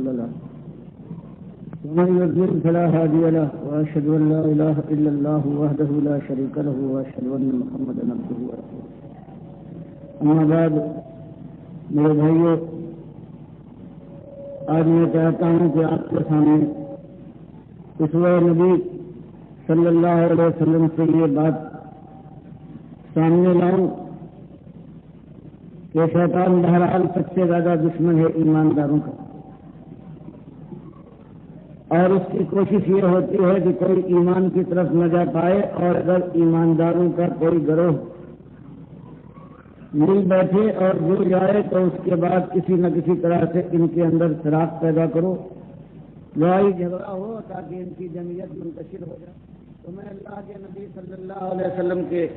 مضل له ومن يضلل فلا هادي له وأشهد أن لا إله إلا الله وحده لا شريك له وأشهد أن محمدا عبده ورسوله أما بعد میرے بھائیو، آج میں چاہتا ہوں کہ آپ کے سامنے اسوہ نبی صلی اللہ علیہ وسلم سے یہ بات سامنے لاؤں کہ شیطان بہرحال سب سے زیادہ دشمن ہے ایمانداروں کا، اور اس کی کوشش یہ ہوتی ہے کہ کوئی ایمان کی طرف نہ جا پائے، اور اگر ایمانداروں کا کوئی گروہ مل بیٹھے اور جڑ جائے تو اس کے بعد کسی نہ کسی طرح سے ان کے اندر فراق پیدا کرو، لڑائی جھگڑا ہو تاکہ ان کی جمعیت منتشر ہو جائے۔ تو میں اللہ کے نبی صلی اللہ علیہ وسلم کے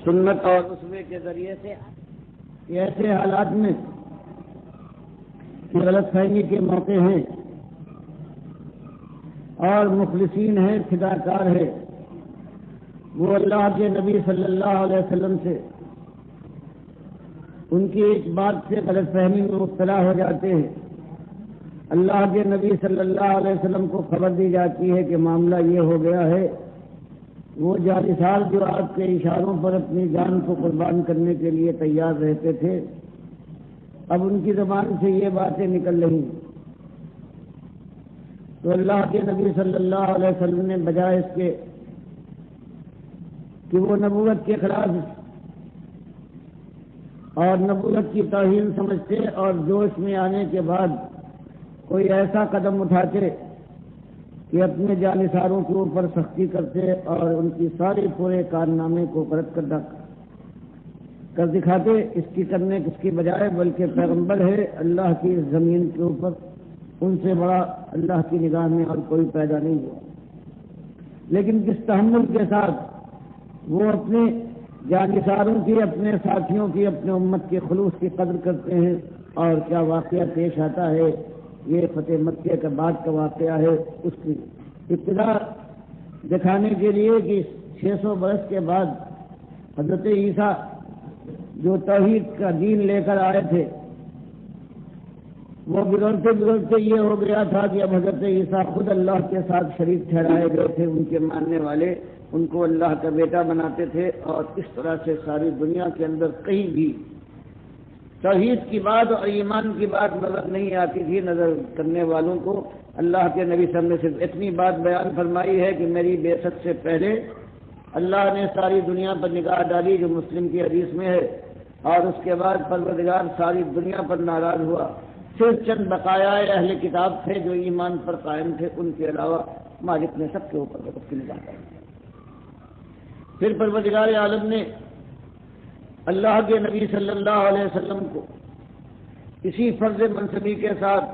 سنت اور اسوے کے ذریعے سے ایسے حالات میں کہ غلط فہمی کے موقع ہیں اور مخلصین ہیں، فداکار ہے، وہ اللہ کے نبی صلی اللہ علیہ وسلم سے ان کی ایک بات سے غلط فہمی میں مبتلا ہو جاتے ہیں۔ اللہ کے نبی صلی اللہ علیہ وسلم کو خبر دی جاتی ہے کہ معاملہ یہ ہو گیا ہے۔ وہ جانثار جو آپ کے اشاروں پر اپنی جان کو قربان کرنے کے لیے تیار رہتے تھے، اب ان کی زبان سے یہ باتیں نکل رہی ہیں۔ تو اللہ کے نبی صلی اللہ علیہ وسلم نے بجائے اس کے کہ وہ نبوت کے خلاف اور نبوت کی توہین سمجھتے اور جوش میں آنے کے بعد کوئی ایسا قدم اٹھاتے کہ اپنے جانثاروں کے اوپر سختی کرتے اور ان کی ساری پورے کارنامے کو پرت کر دکھاتے، اس کی کرنے اس کی بجائے، بلکہ پیغمبر ہے اللہ کی زمین کے اوپر، ان سے بڑا اللہ کی نگاہ میں اور کوئی پیدا نہیں ہوا، لیکن کس تحمل کے ساتھ وہ اپنے جانثاروں کی، اپنے ساتھیوں کی، اپنے امت کے خلوص کی قدر کرتے ہیں۔ اور کیا واقعہ پیش آتا ہے، یہ فتح مکہ کے بعد کا واقعہ ہے، اس کی ابتدا دکھانے کے لیے کہ 600 برس کے بعد حضرت عیسیٰ جو توحید کا دین لے کر آئے تھے، وہ بگڑتے بگڑتے یہ ہو گیا تھا کہ اب حضرت عیسیٰ خود اللہ کے ساتھ شریک ٹھہرائے گئے تھے، ان کے ماننے والے ان کو اللہ کا بیٹا بناتے تھے، اور اس طرح سے ساری دنیا کے اندر کہیں بھی توحید کی بات اور ایمان کی بات نظر نہیں آتی تھی نظر کرنے والوں کو۔ اللہ کے نبی صلی اللہ علیہ وسلم نے صرف اتنی بات بیان فرمائی ہے کہ میری بعثت سے پہلے اللہ نے ساری دنیا پر نگاہ ڈالی، جو مسلم کی حدیث میں ہے، اور اس کے بعد پروردگار ساری دنیا پر ناراض ہوا، صرف چند بقایا اہل کتاب تھے جو ایمان پر قائم تھے، ان کے علاوہ مالک نے سب کے اوپر اس کی نگاہ ڈالی۔ پھر پروردگار عالم نے اللہ کے نبی صلی اللہ علیہ وسلم کو اسی فرض منصبی کے ساتھ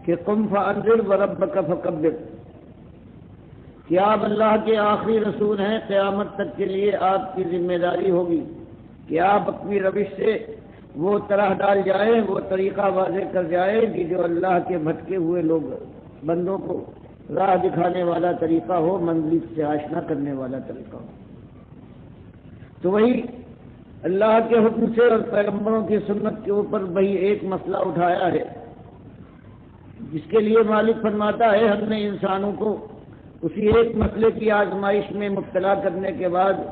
کہ قم فانذر وربک فکبر، کہ آپ اللہ کے آخری رسول ہیں، قیامت تک کے لیے آپ کی ذمہ داری ہوگی کہ آپ اپنی روش سے وہ طرح ڈال جائیں، وہ طریقہ واضح کر جائیں کہ جو اللہ کے بھٹکے ہوئے لوگ بندوں کو راہ دکھانے والا طریقہ ہو، منزل سے آشنا کرنے والا طریقہ ہو۔ تو وہی اللہ کے حکم سے اور پیغمبروں کی سنت کے اوپر وہی ایک مسئلہ اٹھایا ہے، جس کے لیے مالک فرماتا ہے ہم نے انسانوں کو اسی ایک مسئلے کی آزمائش میں مبتلا کرنے کے بعد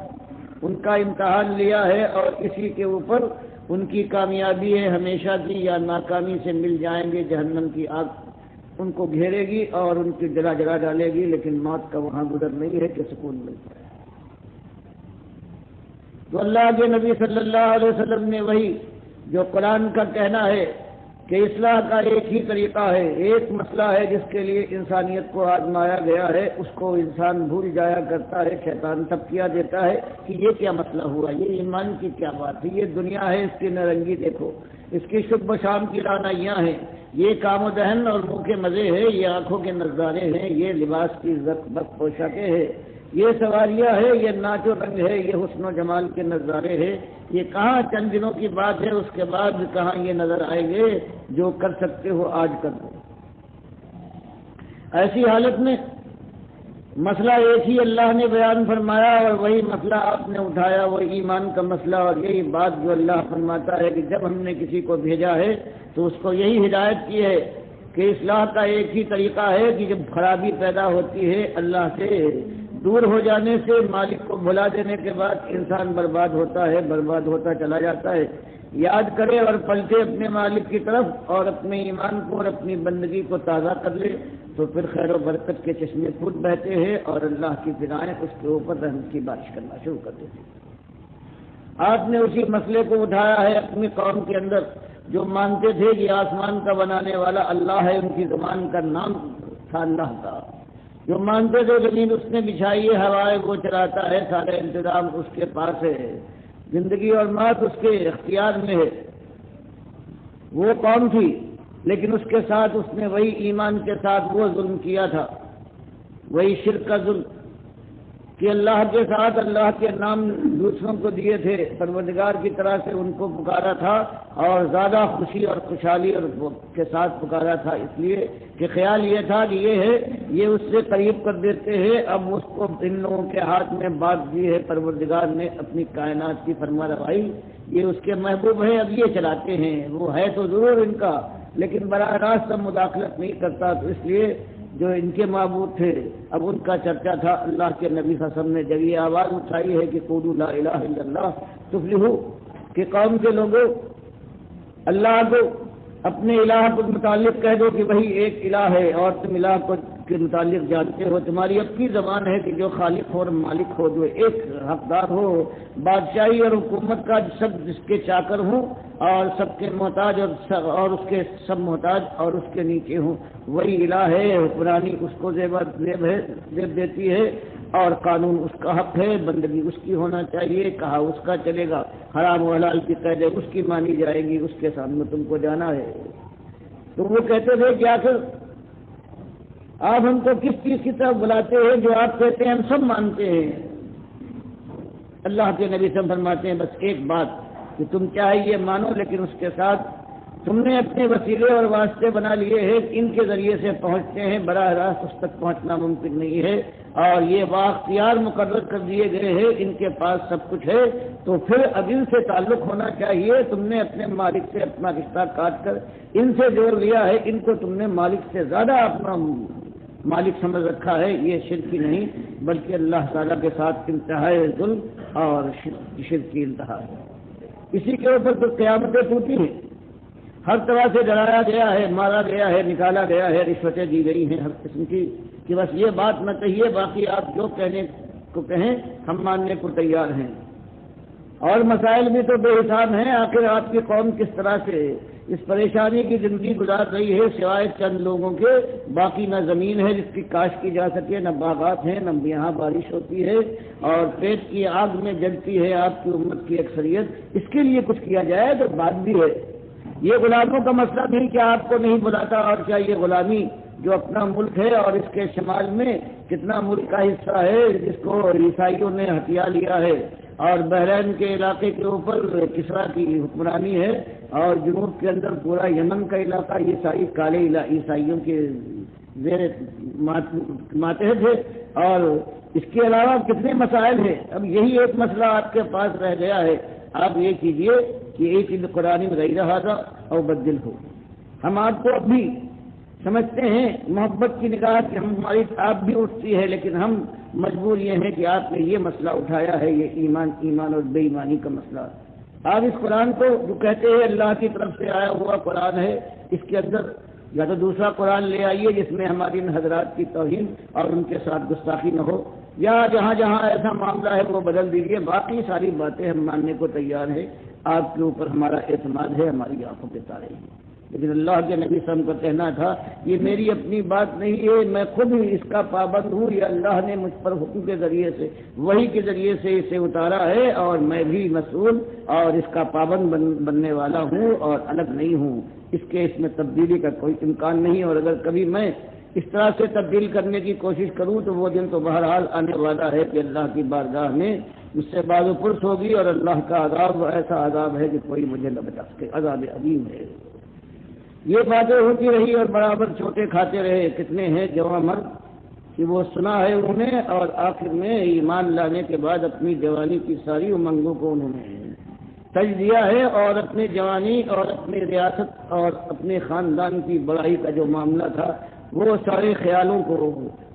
ان کا امتحان لیا ہے، اور اسی کے اوپر ان کی کامیابی ہے ہمیشہ کی یا ناکامی سے مل جائیں گے، جہنم کی آگ ان کو گھیرے گی اور ان کی جلا جلا ڈالے گی، لیکن موت کا وہاں گزر نہیں ہے کہ سکون ملتا ہے۔ تو اللہ کے نبی صلی اللہ علیہ وسلم نے وہی جو قرآن کا کہنا ہے کہ اصلاح کا ایک ہی طریقہ ہے، ایک مسئلہ ہے جس کے لیے انسانیت کو آزمایا گیا ہے، اس کو انسان بھول جایا کرتا ہے، شیطان تبکیہ دیتا ہے کہ یہ کیا مسئلہ ہوا، یہ ایمان کی کیا بات ہے، یہ دنیا ہے، اس کی نرنگی دیکھو، اس کی صبح و شام کی رعنائیاں ہیں، یہ کام و دہن اور منہ کے مزے ہیں، یہ آنکھوں کے نظارے ہیں، یہ لباس کی زرق بک پوشاکیں ہیں، یہ سواریاں ہے، یہ ناچ و رنگ ہے، یہ حسن و جمال کے نظارے ہیں، یہ کہاں چند دنوں کی بات ہے، اس کے بعد کہاں یہ نظر آئیں گے، جو کر سکتے ہو آج کر دو۔ ایسی حالت میں مسئلہ ایک ہی اللہ نے بیان فرمایا، اور وہی مسئلہ آپ نے اٹھایا، وہ ایمان کا مسئلہ، اور یہی بات جو اللہ فرماتا ہے کہ جب ہم نے کسی کو بھیجا ہے تو اس کو یہی ہدایت کی ہے کہ اصلاح کا ایک ہی طریقہ ہے کہ جب خرابی پیدا ہوتی ہے اللہ سے دور ہو جانے سے، مالک کو بھلا دینے کے بعد انسان برباد ہوتا ہے، برباد ہوتا چلا جاتا ہے۔ یاد کرے اور پلٹے اپنے مالک کی طرف اور اپنے ایمان کو اور اپنی بندگی کو تازہ کر لے تو پھر خیر و برکت کے چشمے خود بہتے ہیں اور اللہ کی فضائیں اس کے اوپر رحمت کی بارش کرنا شروع کر دیتی ہیں۔ آپ نے اسی مسئلے کو اٹھایا ہے اپنی قوم کے اندر، جو مانتے تھے کہ آسمان کا بنانے والا اللہ ہے، ان کی زبان کا نام تھا اللہ کا، جو مانتے تھے زمین اس نے بچھائی ہے، ہوائے وہ چلاتا ہے، سارے انتظام اس کے پاس ہے، زندگی اور موت اس کے اختیار میں ہے، وہ قوم تھی۔ لیکن اس کے ساتھ اس نے وہی ایمان کے ساتھ وہ ظلم کیا تھا، وہی شرک کا ظلم کہ اللہ کے ساتھ اللہ کے نام دوسروں کو دیے تھے، پروردگار کی طرح سے ان کو پکارا تھا اور زیادہ خوشی اور خوشحالی اور کے ساتھ پکارا تھا، اس لیے کہ خیال یہ تھا کہ یہ ہے، یہ اس سے قریب کر دیتے ہیں۔ اب اس کو ان لوگوں کے ہاتھ میں بات دی ہے پروردگار نے اپنی کائنات کی فرما روائی، یہ اس کے محبوب ہیں، اب یہ چلاتے ہیں، وہ ہے تو ضرور ان کا لیکن براہ راست اب مداخلت نہیں کرتا، تو اس لیے جو ان کے معبود تھے اب ان کا چرچا تھا۔ اللہ کے نبی صلی اللہ علیہ وسلم نے جب یہ آواز اٹھائی ہے کہ قولوا لا الہ الا اللہ تفلحوا، کہ قوم کے لوگوں اللہ کو اپنے الہ کے متعلق کہہ دو کہ وہی ایک الہ ہے اور تم الہ کو کے متعلق جانتے ہو، تمہاری اب کی زبان ہے کہ جو خالق ہو اور مالک ہو، جو ایک حقدار ہو، بادشاہی اور حکومت کا سب جس کے چاکر ہوں اور سب کے محتاج اور اس کے سب محتاج اور اس کے نیچے ہوں، وہی الہ ہے، حکمرانی اس کو زیب دیتی ہے اور قانون اس کا حق ہے، بندگی اس کی ہونا چاہیے، کہا اس کا چلے گا، حرام و حلال کی قید اس کی مانی جائے گی، اس کے سامنے تم کو جانا ہے۔ تو وہ کہتے تھے کہ آخر آپ ہم کو کس چیز کی طرف بلاتے ہیں جو آپ کہتے ہیں ہم سب مانتے ہیں؟ اللہ کے نبی سے فرماتے ہیں بس ایک بات کہ تم چاہے یہ مانو، لیکن اس کے ساتھ تم نے اپنے وسیلے اور واسطے بنا لیے ہیں، ان کے ذریعے سے پہنچتے ہیں، براہ راست اس تک پہنچنا ممکن نہیں ہے، اور یہ بااختیار مقرر کر دیے گئے ہیں، ان کے پاس سب کچھ ہے، تو پھر اب ان سے تعلق ہونا چاہیے۔ تم نے اپنے مالک سے اپنا رشتہ کاٹ کر ان سے جوڑ لیا ہے، ان کو تم نے مالک سے زیادہ اپنا مالک سمجھ رکھا ہے، یہ شرک ہی نہیں بلکہ اللہ تعالیٰ کے ساتھ انتہائی ظلم اور شرک کی انتہا ہے۔ اسی کے اوپر تو قیامتیں ٹوٹی ہیں، ہر طرح سے ڈرایا گیا ہے، مارا گیا ہے، نکالا گیا ہے، رشوتیں دی گئی ہیں ہر قسم کی، کہ بس یہ بات نہ کہیے، باقی آپ جو کہنے کو کہیں ہم ماننے کو تیار ہیں۔ اور مسائل بھی تو بے حساب ہیں، آخر آپ کی قوم کس طرح سے اس پریشانی کی زندگی گزار رہی ہے، سوائے چند لوگوں کے باقی نہ زمین ہے جس کی کاشت کی جا سکے، نہ باغات ہیں، نہ یہاں بارش ہوتی ہے، اور پیٹ کی آگ میں جلتی ہے آپ کی امت کی اکثریت، اس کے لیے کچھ کیا جائے تو بات بھی ہے۔ یہ غلاموں کا مسئلہ نہیں کہ آپ کو نہیں بلاتا، اور کیا یہ غلامی جو اپنا ملک ہے اور اس کے شمال میں کتنا ملک کا حصہ ہے جس کو عیسائیوں نے ہتھیا لیا ہے، اور بحرین کے علاقے کے اوپر کسرا کی حکمرانی ہے، اور جنوب کے اندر پورا یمن کا علاقہ یہ ساری کالے عیسائیوں کے زیر ماتحت ہے، اور اس کے علاوہ کتنے مسائل ہیں۔ اب یہی ایک مسئلہ آپ کے پاس رہ گیا ہے، آپ یہ کیجئے کہ ایک قرآن میں غیر ھذا اور بدل ہو۔ ہم آپ کو اب بھی سمجھتے ہیں محبت کی نگاہ کہ ہماری آپ بھی اٹھتی ہے، لیکن ہم مجبور یہ ہیں کہ آپ نے یہ مسئلہ اٹھایا ہے، یہ ایمان اور بے ایمانی کا مسئلہ۔ آپ اس قرآن کو جو کہتے ہیں اللہ کی طرف سے آیا ہوا قرآن ہے، اس کے اندر یا تو دوسرا قرآن لے آئیے جس میں ہماری ان حضرات کی توہین اور ان کے ساتھ گستاخی نہ ہو، یا جہاں جہاں ایسا معاملہ ہے وہ بدل دیجیے، باقی ساری باتیں ہم ماننے کو تیار ہیں، آپ کے اوپر ہمارا اعتماد ہے، ہماری آنکھوں کے تارے ہیں۔ لیکن اللہ کے نبی صلی اللہ علیہ وسلم کو کہنا تھا یہ میری اپنی بات نہیں ہے، میں خود ہی اس کا پابند ہوں، یہ اللہ نے مجھ پر حکم کے ذریعے سے، وحی کے ذریعے سے اسے اتارا ہے، اور میں بھی مسئول اور اس کا پابند بننے والا ہوں اور الگ نہیں ہوں، اس میں تبدیلی کا کوئی امکان نہیں، اور اگر کبھی میں اس طرح سے تبدیل کرنے کی کوشش کروں تو وہ دن تو بہرحال آنے والا ہے کہ اللہ کی بارگاہ میں مجھ سے باز و پرس ہوگی، اور اللہ کا عذاب ایسا عذاب ہے کہ کوئی مجھے نہ بچا سکے، عذاب عظیم ہے۔ یہ باتیں ہوتی رہی اور برابر چھوٹے کھاتے رہے، کتنے ہیں جوان مرد کہ وہ سنا ہے انہوں نے، اور آخر میں ایمان لانے کے بعد اپنی جوانی کی ساری امنگوں کو انہوں نے تجزیہ ہے اور اپنی جوانی اور اپنی ریاست اور اپنے خاندان کی بڑائی کا جو معاملہ تھا وہ سارے خیالوں کو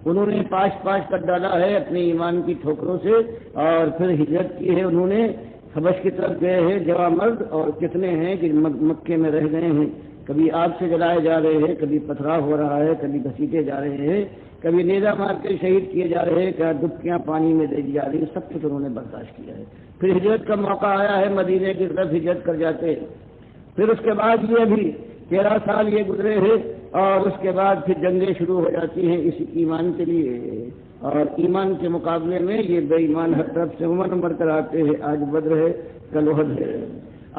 انہوں نے پاش کر ڈالا ہے اپنے ایمان کی ٹھوکروں سے، اور پھر ہجرت کی ہے انہوں نے، حبش کی طرف گئے ہیں جوان مرد، اور کتنے ہیں کہ مکے میں رہ گئے ہیں، کبھی آگ سے جلائے جا رہے ہیں، کبھی پتھراؤ ہو رہا ہے، کبھی گھسیٹے جا رہے ہیں، کبھی نیزہ مار کے شہید کیے جا رہے ہیں، کیا ڈبکیاں پانی میں دے دی جا رہی ہیں، سب کچھ انہوں نے برداشت کیا ہے۔ پھر ہجرت کا موقع آیا ہے، مدینے کی طرف ہجرت کر جاتے ہیں۔ پھر اس کے بعد یہ بھی 13 سال یہ گزرے ہیں، اور اس کے بعد پھر جنگیں شروع ہو جاتی ہیں اس ایمان کے لیے، اور ایمان کے مقابلے میں یہ بے ایمان ہر طرف سے عمر کر آتے ہیں۔ آج بدر ہے، کل احد ہے،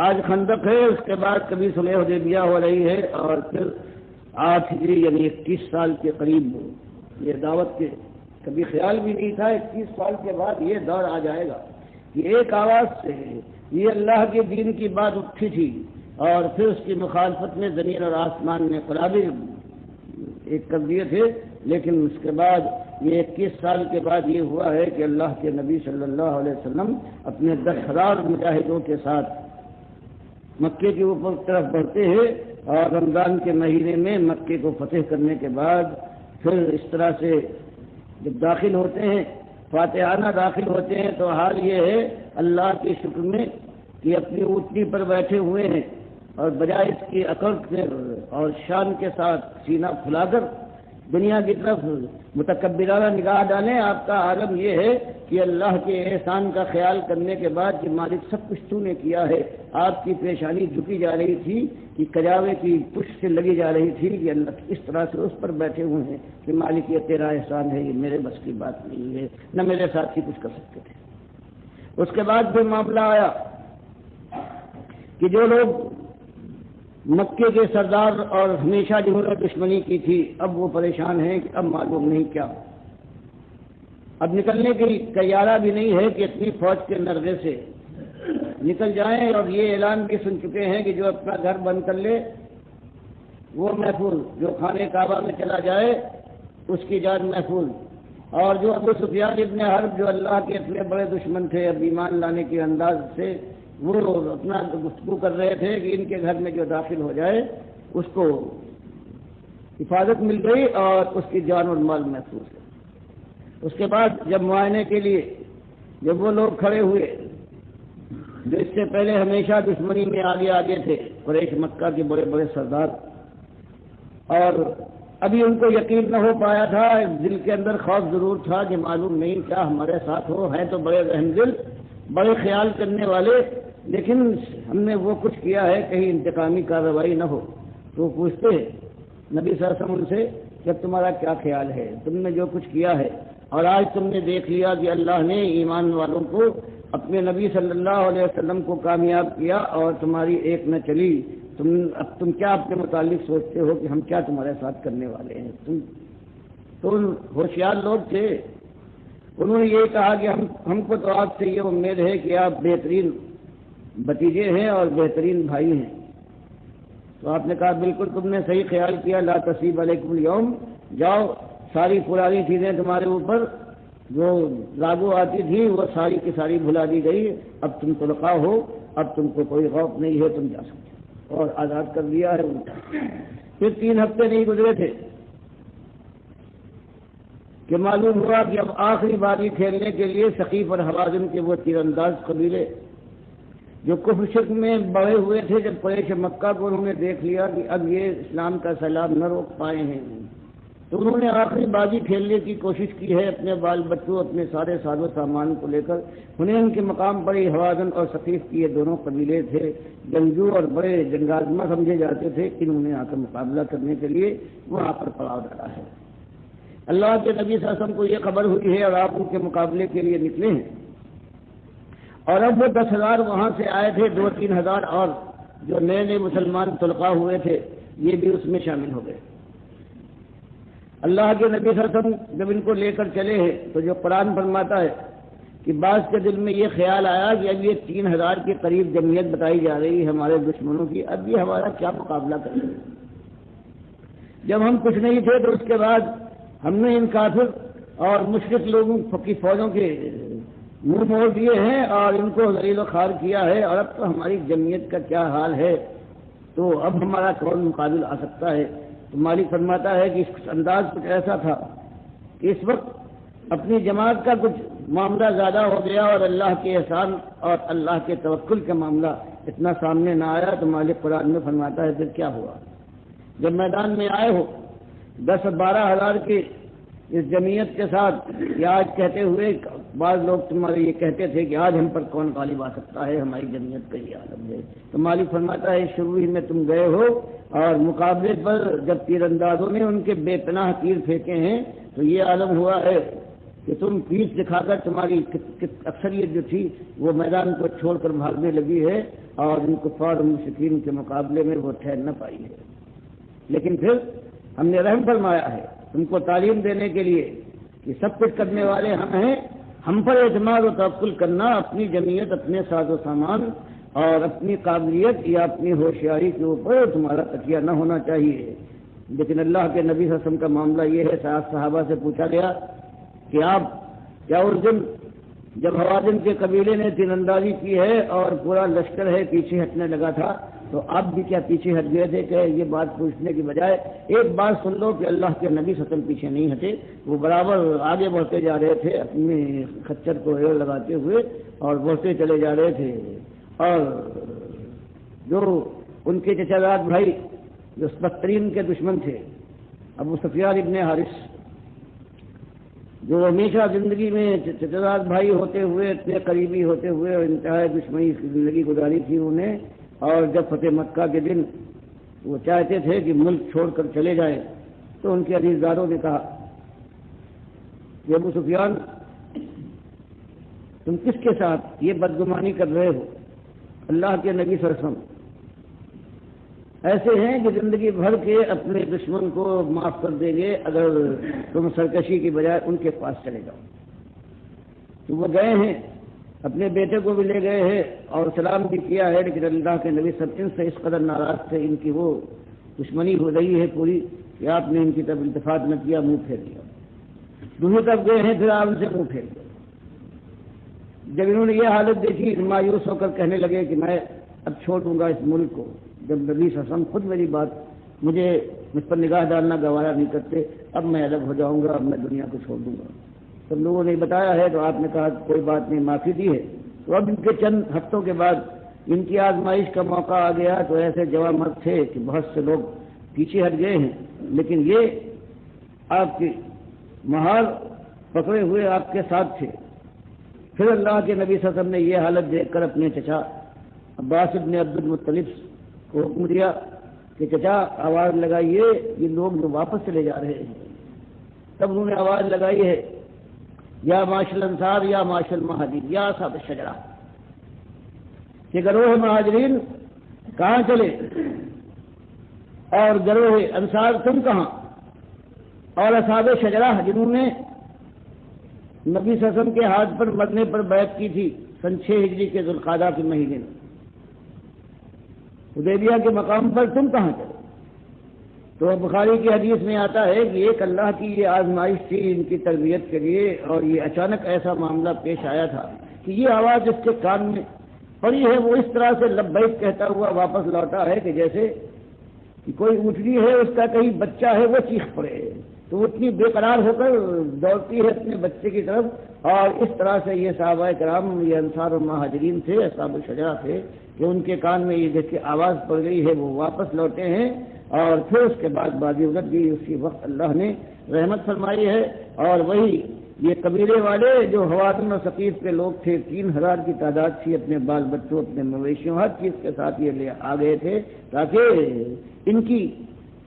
آج خندق ہے، اس کے بعد کبھی صلح حدیبیہ ہو رہی ہے، اور پھر 8 ہجری یعنی 21 سال کے قریب یہ دعوت کے کبھی خیال بھی نہیں تھا 21 سال کے بعد یہ دور آ جائے گا۔ یہ ایک آواز سے یہ اللہ کے دین کی بات اٹھی تھی، اور پھر اس کی مخالفت میں زمین اور آسمان نے قلابے ایک کر دیے تھے، لیکن اس کے بعد یہ 21 سال کے بعد یہ ہوا ہے کہ اللہ کے نبی صلی اللہ علیہ وسلم اپنے 10,000 مجاہدوں کے ساتھ مکے کے اوپر طرف بڑھتے ہیں، اور رمضان کے مہینے میں مکے کو فتح کرنے کے بعد پھر اس طرح سے جب داخل ہوتے ہیں، فاتحانہ داخل ہوتے ہیں، تو حال یہ ہے اللہ کے شکر میں کہ اپنی اونٹنی پر بیٹھے ہوئے ہیں، اور بجائے اس کی عقل سے اور شان کے ساتھ سینہ پھلا کر دنیا کی طرف متکبرانہ نگاہ ڈالیں۔ آپ کا عالم یہ ہے کہ اللہ کے احسان کا خیال کرنے کے بعد کہ مالک سب کچھ تو نے کیا ہے، آپ کی پیشانی جھکی جا رہی تھی کہ کجاوے کی پشت سے لگی جا رہی تھی کہ اللہ اس طرح سے اس پر بیٹھے ہوئے ہیں کہ مالک یہ تیرا احسان ہے، یہ میرے بس کی بات نہیں ہے، نہ میرے ساتھ ہی کچھ کر سکتے تھے۔ اس کے بعد پھر معاملہ آیا کہ جو لوگ مکے کے سردار اور ہمیشہ جنہوں نے دشمنی کی تھی، اب وہ پریشان ہیں کہ اب معلوم نہیں کیا، اب نکلنے کی تیارہ بھی نہیں ہے کہ اتنی فوج کے نرغے سے نکل جائیں، اور یہ اعلان بھی سن چکے ہیں کہ جو اپنا گھر بند کر لے وہ محفوظ، جو خانے کعبہ میں چلا جائے اس کی جان محفوظ، اور جو ابو سفیان ابن حرب جو اللہ کے اتنے بڑے دشمن تھے اب ایمان لانے کے انداز سے، وہ اپنا گفتگو کر رہے تھے کہ ان کے گھر میں جو داخل ہو جائے اس کو حفاظت مل گئی اور اس کی جان اور مال محفوظ ہے۔ اس کے بعد جب معائنے کے لیے جب وہ لوگ کھڑے ہوئے جو اس سے پہلے ہمیشہ دشمنی میں آگے تھے، قریش مکہ کے بڑے بڑے سردار، اور ابھی ان کو یقین نہ ہو پایا تھا، دل کے اندر خوف ضرور تھا کہ معلوم نہیں کیا ہمارے ساتھ ہو، ہیں تو بڑے رحم دل، بڑے خیال کرنے والے، لیکن ہم نے وہ کچھ کیا ہے کہیں انتقامی کارروائی نہ ہو۔ تو پوچھتے نبی صلی اللہ علیہ وسلم سے کہ تمہارا کیا خیال ہے، تم نے جو کچھ کیا ہے، اور آج تم نے دیکھ لیا کہ اللہ نے ایمان والوں کو اپنے نبی صلی اللہ علیہ وسلم کو کامیاب کیا اور تمہاری ایک نہ چلی، تم کیا اپنے متعلق سوچتے ہو کہ ہم کیا تمہارے ساتھ کرنے والے ہیں؟ تو ہوشیار لوگ تھے، انہوں نے یہ کہا کہ ہم کو تو آپ سے یہ امید ہے کہ آپ بہترین بھتیجے ہیں اور بہترین بھائی ہیں۔ تو آپ نے کہا بالکل تم نے صحیح خیال کیا، لا تصیب علیکم اليوم، جاؤ ساری پرانی چیزیں تمہارے اوپر جو لاگو آتی تھی وہ ساری کی ساری بھلا دی گئی، اب تم طلقاء ہو، اب تم کو کوئی خوف نہیں ہے، تم جا سکتے، اور آزاد کر دیا ہے ان کا۔ پھر 3 ہفتے نہیں گزرے تھے کہ معلوم ہوا کہ اب آخری باری کھیلنے کے لیے ثقیف اور حوازن کے وہ تیر انداز قبیلے جو کفر شرک میں بڑے ہوئے تھے، جب قریش مکہ کو انہوں نے دیکھ لیا کہ اب یہ اسلام کا سیلاب نہ روک پائے ہیں، تو انہوں نے آخری بازی کھیلنے کی کوشش کی ہے اپنے بال بچوں، اپنے سارے ساز و سامان کو لے کر۔ حنین کے مقام پر ہی حوازن اور ثقیف کی یہ دونوں قبیلے تھے، جنگجو اور بڑے جنگازمہ سمجھے جاتے تھے، انہوں نے آ کر مقابلہ کرنے کے لیے وہاں پر پڑاؤ ڈالا ہے۔ اللہ کے نبی صلی اللہ علیہ وسلم کو یہ خبر ہوئی ہے اور آپ ان کے مقابلے کے لیے نکلے ہیں، اور اب وہ 10,000 وہاں سے آئے تھے، 2-3 ہزار اور جو نئے مسلمان طلقاء ہوئے تھے یہ بھی اس میں شامل ہو گئے۔ اللہ کے نبی صلی اللہ علیہ وسلم جب ان کو لے کر چلے ہیں تو جو قرآن فرماتا ہے کہ بعض کے دل میں یہ خیال آیا کہ اب یہ 3,000 کے قریب جمعیت بتائی جا رہی ہے ہمارے دشمنوں کی، اب یہ ہمارا کیا مقابلہ کریں گے؟ جب ہم کچھ نہیں تھے تو اس کے بعد ہم نے ان کافر اور مشرک لوگوں کی فوجوں کے منہ موڑ دیے ہیں اور ان کو ذلیل و خوار کیا ہے، اور اب تو ہماری جمعیت کا کیا حال ہے، تو اب ہمارا کون مقابل آ سکتا ہے؟ تو مالک فرماتا ہے کہ اس انداز کچھ ایسا تھا کہ اس وقت اپنی جماعت کا کچھ معاملہ زیادہ ہو گیا اور اللہ کے احسان اور اللہ کے توکل کا معاملہ اتنا سامنے نہ آیا، تو مالک قرآن میں فرماتا ہے پھر کیا ہوا؟ جب میدان میں آئے ہو 10-12 ہزار کی اس جمعیت کے ساتھ، یہ آج کہتے ہوئے بعض لوگ تمہارے یہ کہتے تھے کہ آج ہم پر کون غالب آ سکتا ہے، ہماری جمعیت کا یہ عالم ہے، تو مالک فرماتا ہے شروع ہی میں تم گئے ہو اور مقابلے پر جب تیر اندازوں نے ان کے بے پناہ تیر پھینکے ہیں تو یہ عالم ہوا ہے کہ تم پیٹھ دکھا کر تمہاری اکثریت جو تھی وہ میدان کو چھوڑ کر بھاگنے لگی ہے اور ان کفار اور مشرکین کے مقابلے میں وہ ٹھہر نہ پائی ہے، لیکن پھر ہم نے رحم فرمایا ہے تم کو تعلیم دینے کے لیے کہ سب کچھ کرنے والے ہم ہیں، ہم پر اعتماد و توکل کرنا، اپنی جمعیت، اپنے ساز و سامان اور اپنی قابلیت یا اپنی ہوشیاری کے اوپر تمہارا تکیہ نہ ہونا چاہیے۔ لیکن اللہ کے نبی صلی اللہ علیہ وسلم کا معاملہ یہ ہے، صحابہ سے پوچھا گیا کہ آپ کیا اس دن جب حوازن کے قبیلے نے تیر اندازی کی ہے اور پورا لشکر ہے پیچھے ہٹنے لگا تھا تو آپ بھی کیا پیچھے ہٹ گئے تھے؟ کہ یہ بات پوچھنے کی بجائے ایک بات سن لو کہ اللہ کے نبی صلی اللہ علیہ وسلم پیچھے نہیں ہٹے، وہ برابر آگے بڑھتے جا رہے تھے، اپنے خچر کو ایڑ لگاتے ہوئے اور بڑھتے چلے جا رہے تھے، اور جو ان کے چچا زاد بھائی جو بدترین کے دشمن تھے ابو سفیان ابن حارث، جو ہمیشہ زندگی میں چچا زاد بھائی ہوتے ہوئے اتنے قریبی ہوتے ہوئے اور انتہائی دشمنی کی زندگی گزاری تھی انہیں، اور جب فتح مکہ کے دن وہ چاہتے تھے کہ ملک چھوڑ کر چلے جائیں تو ان کے عزیزداروں نے کہا کہ ابو سفیان تم کس کے ساتھ یہ بدگمانی کر رہے ہو؟ اللہ کے نبی صلی اللہ علیہ وسلم ایسے ہیں کہ زندگی بھر کے اپنے دشمن کو معاف کر دیں گے اگر تم سرکشی کی بجائے ان کے پاس چلے جاؤ۔ تو وہ گئے ہیں، اپنے بیٹے کو بھی لے گئے ہیں اور سلام بھی کیا ہے، لیکن اللہ کے نبی صلی اللہ علیہ وسلم سے اس قدر ناراض تھے، ان کی وہ دشمنی ہو رہی ہے پوری کہ آپ نے ان کی طرف التفات نہ کیا، منہ پھیر لیا۔ دوسری طرف گئے ہیں، پھر آپ ان سے منہ پھیر لیا۔ جب انہوں نے یہ حالت دیکھی مایوس ہو کر کہنے لگے کہ میں اب چھوڑ دوں گا اس ملک کو، جب نبی صلی اللہ علیہ وسلم خود میری بات مجھ پر نگاہ ڈالنا گوارا نہیں کرتے، اب میں الگ ہو جاؤں گا، اب میں دنیا کو چھوڑ دوں گا۔ سب لوگوں نے بتایا ہے تو آپ نے کہا کوئی بات نہیں، معافی دی ہے۔ تو اب ان کے چند ہفتوں کے بعد ان کی آزمائش کا موقع آ گیا، تو ایسے جوان مرد تھے کہ بہت سے لوگ پیچھے ہٹ گئے ہیں، لیکن یہ آپ کی مہار پکڑے ہوئے آپ کے ساتھ تھے۔ پھر اللہ کے نبی صلی اللہ علیہ وسلم نے یہ حالت دیکھ کر اپنے چچا عباس ابن عبد المطلب کو حکم دیا کہ چچا آواز لگائیے، یہ لوگ جو واپس چلے جا رہے ہیں۔ تب انہوں نے آواز لگائی ہے یا معاشر الانصار یا معاشر المہاجرین یا اصحاب الشجرہ، کہ گروہ مہاجرین کہاں چلے اور گروہ انصار تم کہاں، اور اصحاب شجرہ جنہوں نے نبی صلی اللہ علیہ وسلم کے ہاتھ پر مرنے پر بیعت کی تھی سن 6 ہجری کے ذوالقعدہ کے مہینے میں، حدیبیہ کے مقام پر تم کہاں چلے؟ تو بخاری کی حدیث میں آتا ہے کہ ایک اللہ کی یہ آزمائش تھی ان کی تربیت کے لیے، اور یہ اچانک ایسا معاملہ پیش آیا تھا کہ یہ آواز اس کے کان میں پڑی ہے، وہ اس طرح سے لبیک کہتا ہوا واپس لوٹا ہے کہ جیسے کہ کوئی اونٹنی ہے، اس کا کہیں بچہ ہے وہ چیخ پڑے، تو وہ اتنی بے قرار ہو کر دوڑتی ہے اپنے بچے کی طرف، اور اس طرح سے یہ صحابہ کرام، یہ انصار و مہاجرین تھے، اصحاب الشجرہ تھے، کہ ان کے کان میں یہ دیکھ کے آواز پڑ گئی ہے، وہ واپس لوٹے ہیں، اور پھر اس کے بعد بازی الٹ گئی۔ اسی وقت اللہ نے رحمت فرمائی ہے، اور وہی یہ قبیلے والے جو حوازن و ثقیف کے لوگ تھے، 3000 کی تعداد تھی، اپنے بال بچوں، اپنے مویشیوں، ہر چیز کے ساتھ یہ لے آ گئے تھے تاکہ ان کی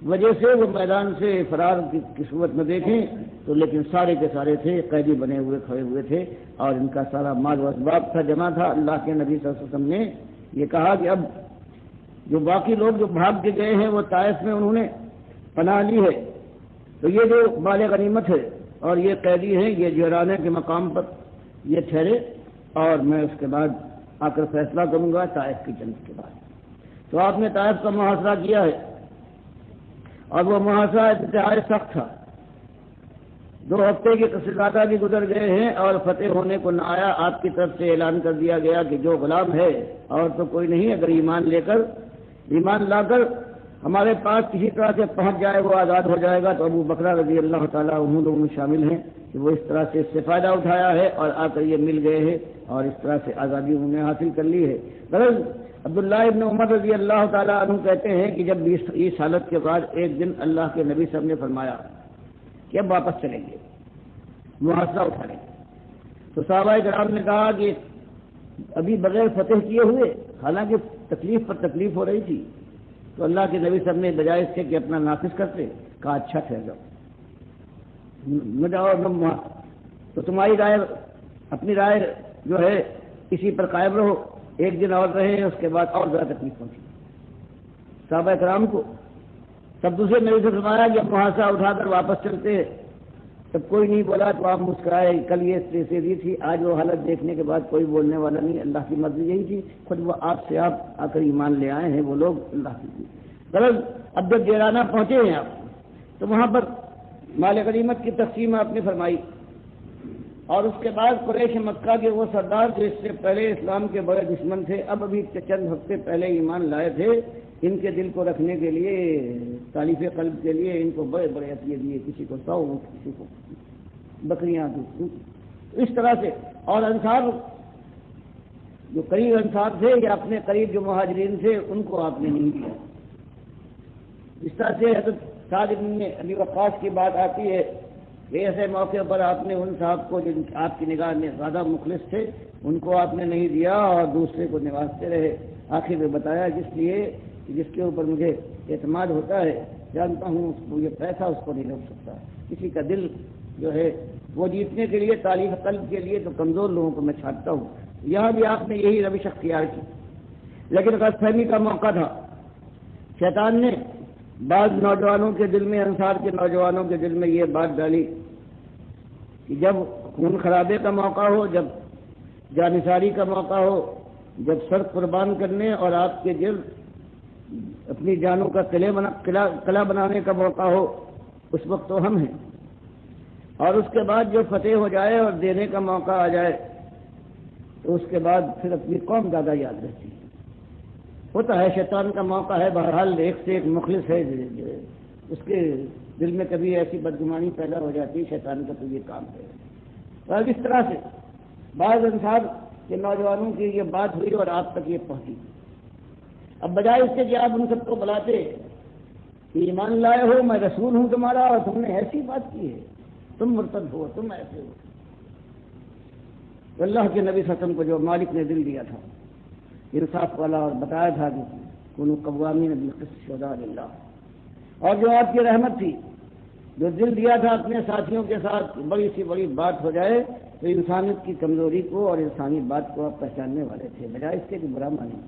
وجہ سے وہ میدان سے فرار کی صورت میں دیکھیں، تو لیکن سارے کے سارے تھے قیدی بنے ہوئے کھڑے ہوئے تھے، اور ان کا سارا مال و اسباب تھا جمع تھا۔ اللہ کے نبی صلی اللہ علیہ وسلم نے یہ کہا کہ اب جو باقی لوگ جو بھاگ کے گئے ہیں وہ طائف میں انہوں نے پناہ لی ہے، تو یہ جو مال غنیمت ہے اور یہ قیدی ہیں یہ جیرانے کے مقام پر یہ ٹھہرے، اور میں اس کے بعد آ کر فیصلہ کروں گا طائف کی جنگ کے بعد۔ تو آپ نے طائف کا محاصرہ کیا ہے، اور وہ محاصرہ انتہائی سخت تھا۔ 2 ہفتے کے سے زیادہ بھی گزر گئے ہیں اور فتح ہونے کو نہ آیا. آپ کی طرف سے اعلان کر دیا گیا کہ جو غلام ہے اور تو کوئی نہیں، اگر ایمان لا کر ہمارے پاس کسی طرح سے پہنچ جائے وہ آزاد ہو جائے گا. تو ابو بکر رضی اللہ تعالیٰ عنہ لوگوں میں شامل ہیں کہ وہ اس طرح سے اس سے فائدہ اٹھایا ہے اور آ کر یہ مل گئے ہیں اور اس طرح سے آزادی انہوں نے حاصل کر لی ہے. غرض عبداللہ ابن عمر رضی اللہ تعالیٰ عنہ کہتے ہیں کہ جب اس حالت کے بعد ایک دن اللہ کے نبی صاحب نے فرمایا کہ اب واپس چلیں گے، محاصرہ اٹھا لیں گے، تو صحابہ کرام نے کہا کہ ابھی بغیر فتح کیے ہوئے، حالانکہ تکلیف پر تکلیف ہو رہی تھی. تو اللہ کے نبی صاحب نے بجائے اس کے کہ اپنا نافذ کرتے، کہا اچھا ٹھہر جاؤ، نہ جاؤ نہ، تو تمہاری رائے، اپنی رائے جو ہے اسی پر قائم رہو. ایک دن اور رہے، اس کے بعد اور زیادہ تکلیف پہنچی صحابہ کرام کو. تب دوسرے نبی سے فرمایا جب محاصرہ اٹھا کر واپس چلتے تب کوئی نہیں بولا تو آپ مسکرائے. کل یہ تیسری تھی، آج وہ حالت دیکھنے کے بعد کوئی بولنے والا نہیں. اللہ کی مرضی یہی تھی، خود وہ آپ سے آپ آ کر ایمان لے آئے ہیں وہ لوگ، اللہ کی. غرض اب جب جیرانہ پہنچے ہیں آپ تو وہاں پر مال غنیمت کی تقسیم آپ نے فرمائی، اور اس کے بعد قریش مکہ کے وہ سردار جو اس سے پہلے اسلام کے بڑے دشمن تھے، اب ابھی چند ہفتے پہلے ایمان لائے تھے، ان کے دل کو رکھنے کے لیے، تالیف قلب کے لیے ان کو بڑے بڑے عطیے دیے، کسی کو 100 اونٹ، کسی کو بکریاں دی. اس طرح سے. اور انصار جو قریب انصار تھے یا اپنے قریب جو مہاجرین تھے ان کو آپ نے نہیں دیا. اس طرح سے حضرت سعد بن ابی وقاص کی بات آتی ہے کہ ایسے موقع پر آپ نے ان صاحب کو جن آپ کی نگاہ میں زیادہ مخلص تھے ان کو آپ نے نہیں دیا اور دوسرے کو نوازتے رہے. آخر میں بتایا جس کے اوپر مجھے اعتماد ہوتا ہے، جانتا ہوں اس کو یہ پیسہ اس کو نہیں روک سکتا. کسی کا دل جو ہے وہ جیتنے کے لیے، تالیف قلب کے لیے تو کمزور لوگوں کو میں چھاٹتا ہوں. یہاں بھی آپ نے یہی روش اختیار کی. لیکن غلط فہمی کا موقع تھا. شیطان نے بعض نوجوانوں کے دل میں، انصار کے نوجوانوں کے دل میں یہ بات ڈالی کہ جب خون خرابے کا موقع ہو، جب جانثاری کا موقع ہو، جب سر قربان کرنے اور آپ کے گرد اپنی جانوں کا قلعہ بنانے کا موقع ہو، اس وقت تو ہم ہیں. اور اس کے بعد جو فتح ہو جائے اور دینے کا موقع آ جائے تو اس کے بعد پھر اپنی قوم زیادہ یاد رہتی ہے. ہوتا ہے شیطان کا موقع ہے، بہرحال ایک سے ایک مخلص ہے، اس کے دل میں کبھی ایسی بدگمانی پیدا ہو جاتی ہے، شیطان کا تو یہ کام ہے. اور اس طرح سے بعض انصار کے نوجوانوں کی یہ بات ہوئی اور آپ تک یہ پہنچی. اب بجائے اس کے کہ آپ ان سب کو بلاتے کہ ایمان لائے ہو، میں رسول ہوں تمہارا، اور تم نے ایسی بات کی ہے، تم مرتد ہو، تم ایسے ہو. اللہ کے نبی صلی اللہ علیہ وسلم کو جو مالک نے دل دیا تھا انصاف والا، اور بتایا تھا کہ کونوا قوامین بالقسط شہداء للہ، اور جو آپ کی رحمت تھی، جو دل دیا تھا اپنے ساتھیوں کے ساتھ بڑی سی بڑی بات ہو جائے تو انسانیت کی کمزوری کو اور انسانی بات کو آپ پہچاننے والے تھے. بجائے اس کے کہ برا مانے،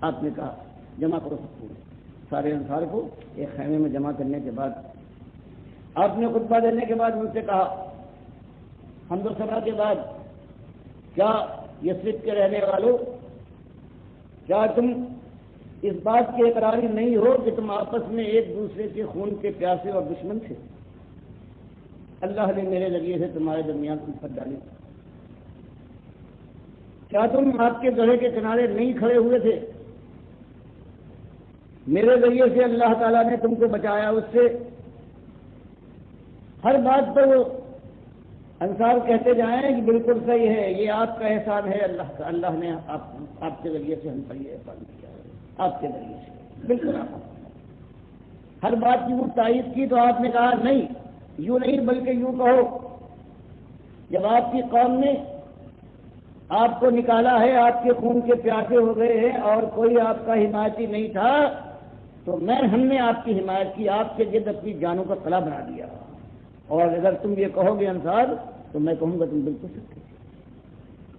آپ نے کہا جمع کرو سب کو. سارے انصار کو ایک خیمے میں جمع کرنے کے بعد آپ نے خطبہ دینے کے بعد ان سے کہا حمد و ثنا کے بعد، کیا یثرب کے رہنے والوں، کیا تم اس بات کے اقراری نہیں ہو کہ تم آپس میں ایک دوسرے کے خون کے پیاسے اور دشمن تھے؟ اللہ نے میرے ذریعے سے تمہارے درمیان الفت ڈالی. کیا تم آپ کے گڑھے کے کنارے نہیں کھڑے ہوئے تھے؟ میرے ذریعے سے اللہ تعالیٰ نے تم کو بچایا اس سے. ہر بات پر وہ انصار کہتے جائیں کہ بالکل صحیح ہے، یہ آپ کا احسان ہے اللہ کا، اللہ نے آپ کے ذریعے سے ہم پر یہ احسان کیا ہے، آپ کے ذریعے سے. بالکل آپ ہر بات کی وہ تائید کی تو آپ نے کہا نہیں، یوں نہیں بلکہ یوں کہو، جب آپ کی قوم نے آپ کو نکالا ہے، آپ کے خون کے پیاسے ہو گئے ہیں اور کوئی آپ کا حمایتی نہیں تھا، تو ہم نے آپ کی حمایت کی، آپ کے گرد اپنی جانوں کا قلعہ بنا دیا. اور اگر تم یہ کہو گے انصار تو میں کہوں گا تم بالکل سکتے.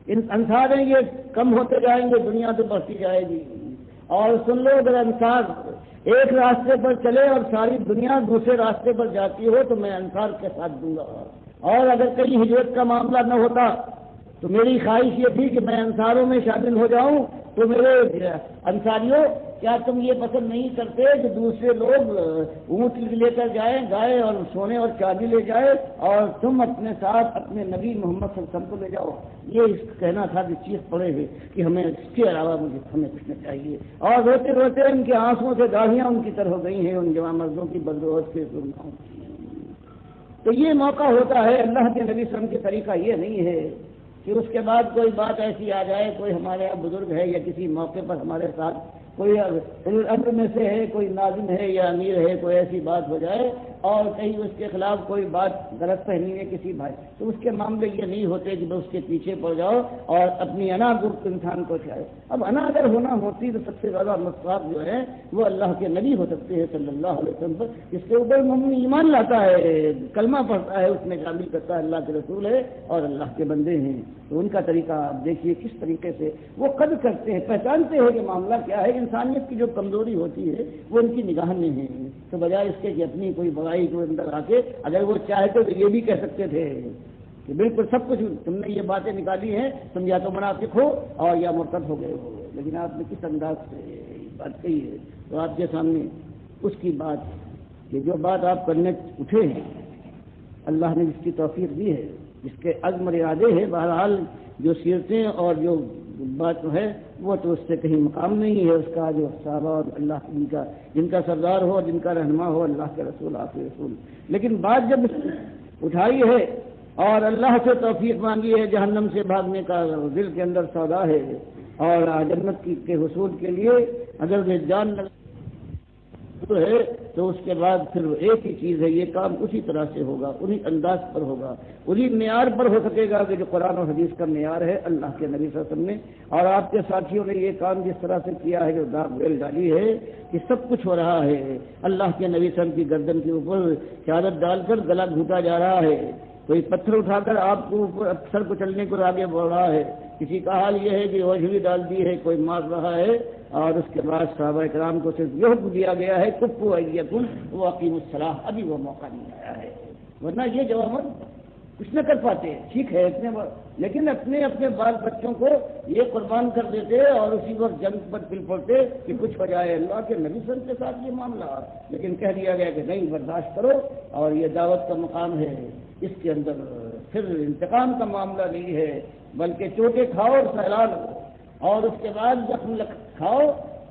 ان انصار ہیں یہ کم ہوتے جائیں گے، دنیا تو بڑھتی جائے گی. اور سن لو، اگر انصار ایک راستے پر چلے اور ساری دنیا دوسرے راستے پر جاتی ہو تو میں انصار کے ساتھ دوں گا. اور اگر کہیں ہجرت کا معاملہ نہ ہوتا تو میری خواہش یہ تھی کہ میں انصاروں میں شامل ہو جاؤں، تو میرے انصاریوں کیا تم یہ پسند نہیں کرتے کہ دوسرے لوگ اونٹ لے کر جائیں گائے اور سونے اور چاندی لے جائے اور تم اپنے ساتھ اپنے نبی محمد صلی اللہ علیہ وسلم کو لے جاؤ؟ یہ اس کہنا تھا کہ چیز پڑے ہے کہ ہمیں اس کے علاوہ ہمیں کچھ نہ چاہیے. اور روتے روتے ان کے آنسوؤں سے داڑھیاں ان کی طرح ہو گئی ہیں ان جوان مردوں کی بدروحت سے. تو یہ موقع ہوتا ہے. اللہ کے نبی صلی اللہ علیہ وسلم کے طریقہ یہ نہیں ہے کہ اس کے بعد کوئی بات ایسی آ جائے, کوئی ہمارے یہاں بزرگ ہے یا کسی موقع پر ہمارے ساتھ کوئی امر میں سے ہے, کوئی ناظم ہے یا امیر ہے, کوئی ایسی بات ہو جائے اور کہیں اس کے خلاف کوئی بات غلط فہمی ہے کسی بھائی, تو اس کے معاملے یہ نہیں ہوتے کہ اس کے پیچھے پڑ جاؤ اور اپنی انا گفت انسان کو چاہے. اب انا اگر ہونا ہوتی تو سب سے زیادہ مصاب جو ہے وہ اللہ کے نبی ہو سکتے ہیں صلی اللہ علیہ وسلم پر, جس کے اوپر مومن ایمان لاتا ہے, کلمہ پڑھتا ہے, اس میں شامل کرتا ہے اللہ کے رسول ہے اور اللہ کے بندے ہیں. تو ان کا طریقہ آپ دیکھیے کس طریقے سے وہ قدر کرتے ہیں, پہچانتے ہیں کہ معاملہ کیا ہے. انسانیت کی جو کمزوری ہوتی ہے وہ ان کی نگاہ میں ہے, تو بجائے اس کے کہ اپنی کوئی بڑائی کو اندر آ کے اگر وہ چاہتے تو یہ بھی کہہ سکتے تھے کہ بالکل سب کچھ تم نے یہ باتیں نکالی ہیں, تم یا تو منافق ہو اور یا مرتد ہو گئے ہو. لیکن آپ نے کس انداز سے بات کہی ہے, تو آپ کے سامنے اس کی بات کہ جو بات آپ کرنے اٹھے ہیں اللہ نے جس کی توفیق دی ہے, جس کے عزم اور ارادے ہیں, بہرحال جو سیرتیں اور جو بات ہے وہ تو اس سے کہیں مقام نہیں ہے. اس کا جو صحابہ اور اللہ جن کا سردار ہو, جن کا رہنما ہو اللہ کے رسول آخری رسول. لیکن بات جب اٹھائی ہے اور اللہ سے توفیق مانگی ہے, جہنم سے بھاگنے کا دل کے اندر سودا ہے اور جنت کے حصول کے لیے اگر جان ہے تو اس کے بعد پھر ایک ہی چیز ہے, یہ کام اسی طرح سے ہوگا, انہی انداز پر ہوگا, انہی معیار پر ہو سکے گا کہ جو قرآن اور حدیث کا معیار ہے اللہ کے نبی صلی اللہ علیہ وسلم نے اور آپ کے ساتھیوں نے یہ کام جس طرح سے کیا ہے, جو داغ بیل ڈالی ہے کہ سب کچھ ہو رہا ہے. اللہ کے نبی صلی اللہ علیہ وسلم کی گردن کے اوپر چادر ڈال کر گلا گھوٹا جا رہا ہے, کوئی پتھر اٹھا کر آپ کو اوپر سر کو چلنے کو آگے بڑھ رہا ہے, کسی کا حال یہ ہے کہ اوجھلی ڈال دی ہے, کوئی مار رہا ہے. اور اس کے بعد صحابہ کرام کو صرف یہ حکم دیا گیا ہے کفو ایدیکم واقیموا الصلاۃ, ابھی وہ موقع نہیں آیا ہے, ورنہ یہ جواب کچھ نہ کر پاتے. ٹھیک ہے لیکن اپنے اپنے بال بچوں کو یہ قربان کر دیتے اور اسی وقت جنگ پر پل پڑتے کہ کچھ ہو جائے. اللہ کے نبی صلی اللہ علیہ وسلم کے ساتھ یہ معاملہ, لیکن کہہ دیا گیا کہ نہیں برداشت کرو اور یہ دعوت کا مقام ہے, اس کے اندر پھر انتقام کا معاملہ نہیں ہے بلکہ چوٹے کھاؤ اور سیلان اور اس کے بعد زخم کھاؤ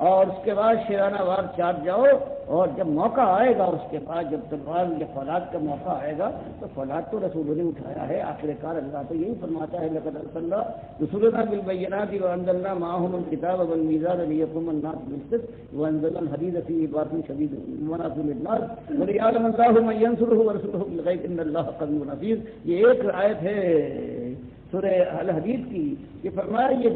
اور اس کے بعد شیرانہ وار چاٹ جاؤ. اور جب موقع آئے گا اس کے بعد جب تلوار یا فولاد کا موقع آئے گا تو فولاد تو رسولوں نے اٹھایا ہے. آخر کار اللہ تو یہی فرماتا ہے لقد ارسلنا رسولنا بالبینات وانزلنا معهم الکتاب والمیزان لیقوم الناس بالقسط وانزلنا الحدید فیہ باس شدید ومنافع للناس وليعلم الله من ينصره ورسوله بالغیب ان اللہ قوی عزیز. یہ ایک آیت ہے سورہ الحدید کی کہ فرمایا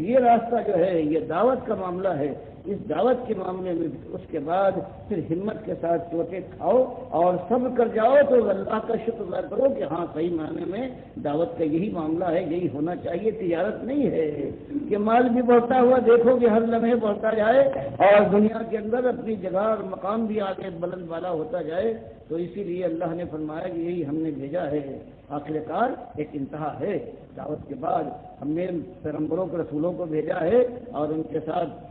یہ راستہ جو ہے یہ دعوت کا معاملہ ہے. اس دعوت کے معاملے میں اس کے بعد پھر ہمت کے ساتھ چوٹے کھاؤ اور صبر کر جاؤ تو اللہ کا شکر ادا کرو کہ ہاں صحیح معنی میں دعوت کا یہی معاملہ ہے, یہی ہونا چاہیے. تجارت نہیں ہے کہ مال بھی بڑھتا ہوا دیکھو کہ ہر لمحے بڑھتا جائے اور دنیا کے اندر اپنی جگہ اور مقام بھی آگے بلند والا ہوتا جائے. تو اسی لیے اللہ نے فرمایا کہ یہی ہم نے بھیجا ہے. آخر کار ایک انتہا ہے دعوت کے بعد ہم نے پیغمبروں کے رسولوں کو بھیجا ہے اور ان کے ساتھ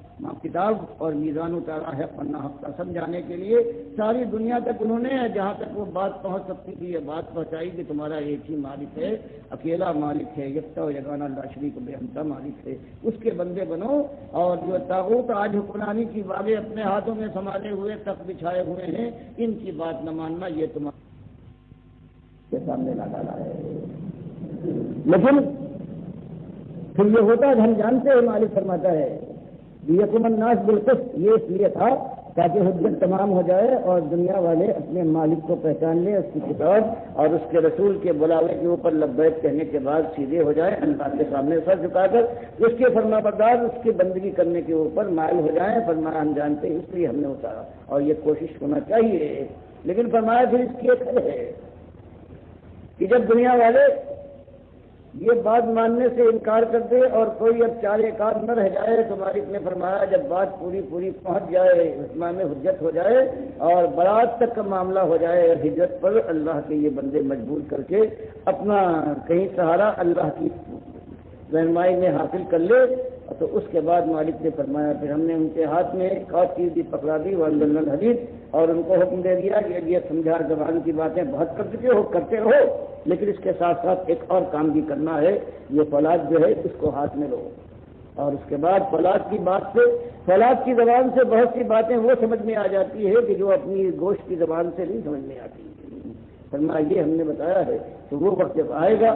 کتاب اور میزان اتارا ہے پناہ ہفتہ سمجھانے کے لیے. ساری دنیا تک انہوں نے جہاں تک وہ بات پہنچ سکتی تھی یہ بات پہنچائی کہ تمہارا ایک ہی مالک ہے, اکیلا مالک ہے, یکتا و یگانہ لا شریک بے ہمتا مالک ہے, اس کے بندے بنو. اور جو طاغوت آج حکمرانی کی باغیں اپنے ہاتھوں میں سنبھالے ہوئے تخت بچھائے ہوئے ہیں ان کی بات نہ ماننا یہ تمہارے سامنے نہ ڈالا ہے. لیکن پھر یہ ہوتا ہے ہم جانتے ہیں مالک فرماتا ہے لیقوم الناس بالقسط, یہ اس لیے تھا تاکہ حجت تمام ہو جائے اور دنیا والے اپنے مالک کو پہچان لیں, اس کی کتاب اور اس کے رسول کے بلاوے کے اوپر لبیک کہنے کے بعد سیدھے ہو جائیں, اللہ کے سامنے سر جھکا کر اس کے فرما بردار اس کی بندگی کرنے کے اوپر مائل ہو جائیں. فرمایا ہم جانتے ہیں اس لیے ہم نے اتارا اور یہ کوشش ہونا چاہیے. لیکن فرمایا پھر اس کی ایک ہے کہ جب دنیا والے یہ بات ماننے سے انکار کر دے اور کوئی اب چار ایک نہ رہ جائے تو مالک نے فرمایا جب بات پوری پہنچ جائے, اسلام میں حجت ہو جائے اور برات تک کا معاملہ ہو جائے ہجرت پر, اللہ کے یہ بندے مجبور کر کے اپنا کہیں سہارا اللہ کی رہنمائی میں حاصل کر لے تو اس کے بعد مالک نے فرمایا پھر ہم نے ان کے ہاتھ میں ایک اور چیز بھی پکڑا دی وانزلنا الحدید، اور ان کو حکم دے دیا کہ یہ سمجھا زبان کی باتیں بہت کرتے رہو، لیکن اس کے ساتھ ساتھ ایک اور کام بھی کرنا ہے، یہ فولاد جو ہے اس کو ہاتھ میں لو۔ اور اس کے بعد فولاد کی زبان سے بہت سی باتیں وہ سمجھ میں آ جاتی ہے کہ جو اپنی گوشت کی زبان سے نہیں سمجھ میں آتی۔ فرمایا یہ ہم نے بتایا ہے، تو وہ وقت جب آئے گا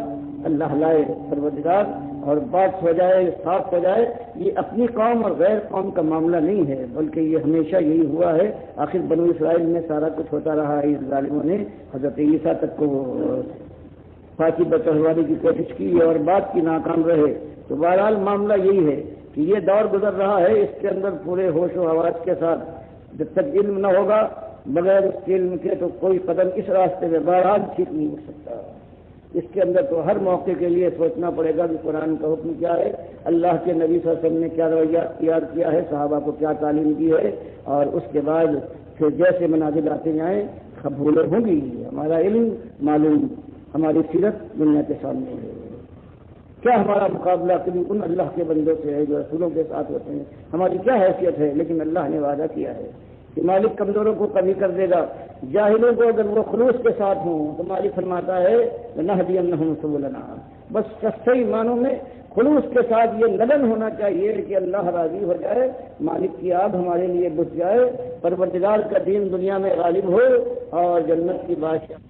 اللہ لائے پروردگار اور بات ہو جائے، صاف ہو جائے، یہ اپنی قوم اور غیر قوم کا معاملہ نہیں ہے، بلکہ یہ ہمیشہ یہی ہوا ہے۔ آخر بنو اسرائیل میں سارا کچھ ہوتا رہا ہے، اس ظالموں نے حضرت عیسیٰ تک کو پھانسی پر چڑھوانے کی کوشش کی اور بات کی ناکام رہے۔ تو بہرحال معاملہ یہی ہے کہ یہ دور گزر رہا ہے، اس کے اندر پورے ہوش و حواس کے ساتھ جب تک علم نہ ہوگا، بغیر اس کے علم کے تو کوئی قدم اس راستے میں بہرحال ٹھیک نہیں ہو سکتا۔ اس کے اندر تو ہر موقع کے لیے سوچنا پڑے گا کہ قرآن کا حکم کیا ہے، اللہ کے نبی صلی اللہ علیہ وسلم نے کیا رویہ اختیار کیا ہے، صحابہ کو کیا تعلیم دی ہے، اور اس کے بعد پھر جیسے منازل آتے جائیں قبول ہوں گی۔ ہمارا علم معلوم، ہماری سیرت دنیا کے سامنے ہے۔ کیا ہمارا مقابلہ کبھی ان اللہ کے بندوں سے ہے جو رسولوں کے ساتھ ہوتے ہیں، ہماری کیا حیثیت ہے، لیکن اللہ نے وعدہ کیا ہے کہ مالک کمزوروں کو کبھی کر دے گا، جاہلوں کو اگر وہ خلوص کے ساتھ ہوں تو مالک فرماتا ہے لَنَهْدِيَنَّهُمْ سُبُلَنَا، بس صحیح معنوں میں خلوص کے ساتھ یہ لگن ہونا چاہیے کہ اللہ راضی ہو جائے، مالک کی آگ ہمارے لیے بجھ جائے، پروردگار کا دین دنیا میں غالب ہو، اور جنت کی بادشاہ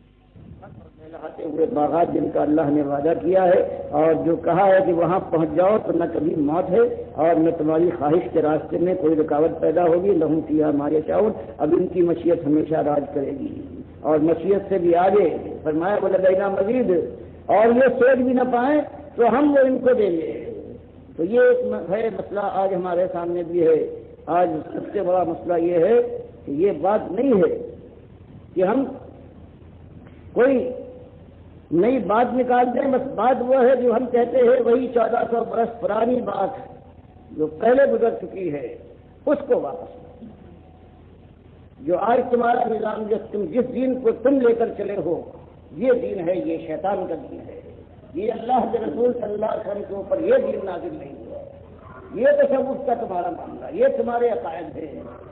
لہاتے ہوئے باغات جن کا اللہ نے وعدہ کیا ہے، اور جو کہا ہے کہ وہاں پہنچ جاؤ تو نہ کبھی موت ہے اور نہ تمہاری خواہش کے راستے میں کوئی رکاوٹ پیدا ہوگی، لہم فیہا ما یشاؤون، اب ان کی مشیت ہمیشہ راج کرے گی، اور مشیت سے بھی آگے فرمایا وَلَدَيْنَا مَزِيدٌ، اور یہ سوچ بھی نہ پائیں تو ہم وہ ان کو دیں گے۔ تو یہ ایک ہے مسئلہ آج ہمارے سامنے بھی ہے۔ آج سب سے بڑا مسئلہ یہ ہے کہ یہ بات نہیں ہے کہ ہم کوئی نئی بات نکال دیں، بس بات وہ ہے جو ہم کہتے ہیں وہی 1400 برس پرانی بات جو پہلے گزر چکی ہے، اس کو واپس جو آج تمہارا نظام جس دین کو تم لے کر چلے ہو، یہ دین ہے، یہ شیطان کا دین ہے، یہ اللہ کے رسول صلی اللہ علیہ وسلم کے اوپر یہ دین نازل نہیں ہوا، یہ تصوف کا تمہارا معاملہ، یہ تمہارے عقائد ہے،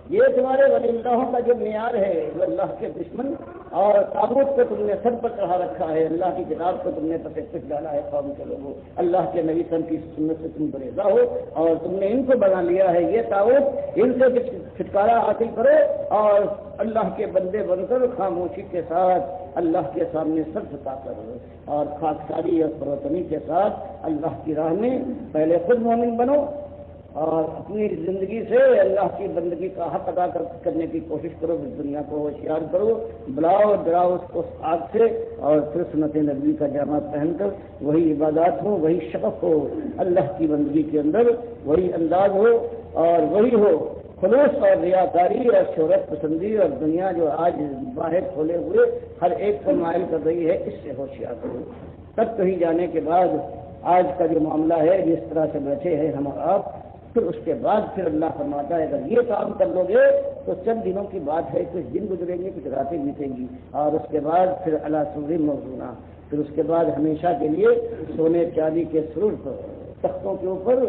یہ تمہارے ولی اللہوں کا جو معیار ہے، جو اللہ کے دشمن اور تابوت کو تم نے سر پر چڑھا رکھا ہے، اللہ کی کتاب کو تم نے پس ڈالا ہے، قوم کے لوگوں، اللہ کے نبی صلی اللہ علیہ وسلم کی سنت سے تم گریزہ ہو اور تم نے ان کو بنا لیا ہے، یہ تابوت، ان سے چھٹکارا حاصل کرو اور اللہ کے بندے بن کر خاموشی کے ساتھ اللہ کے سامنے سر جھکا کر اور خاکساری اور پروتنی کے ساتھ اللہ کی راہ میں پہلے خود مومن بنو اور اپنی زندگی سے اللہ کی بندگی کا حق ادا کرنے کی کوشش کرو، اس دنیا کو ہوشیار کرو، بلاؤ ڈراؤ اس کو آگ سے، اور پھر سنت نبی کا جامع پہن کر وہی عبادات ہو، وہی شفق ہو اللہ کی بندگی کے اندر، وہی انداز ہو اور وہی ہو خلوص اور ریاکاری اور شہرت پسندی اور دنیا جو آج باہر کھولے ہوئے ہر ایک کو مائل کر رہی ہے، اس سے ہوشیار کرو۔ تب کہیں جانے کے بعد آج کا جو معاملہ ہے جس طرح سے بیٹھے ہیں ہم اور آپ، پھر اس کے بعد پھر اللہ فرماتا ہے اگر یہ کام کر لو گے تو چند دنوں کی بات ہے، کچھ دن گزریں گے، کچھ راتیں بیتیں گی، اور اس کے بعد پھر علی سرر موضونہ، پھر اس کے بعد ہمیشہ کے لیے سونے چاندی کے سرور پر تختوں کے اوپر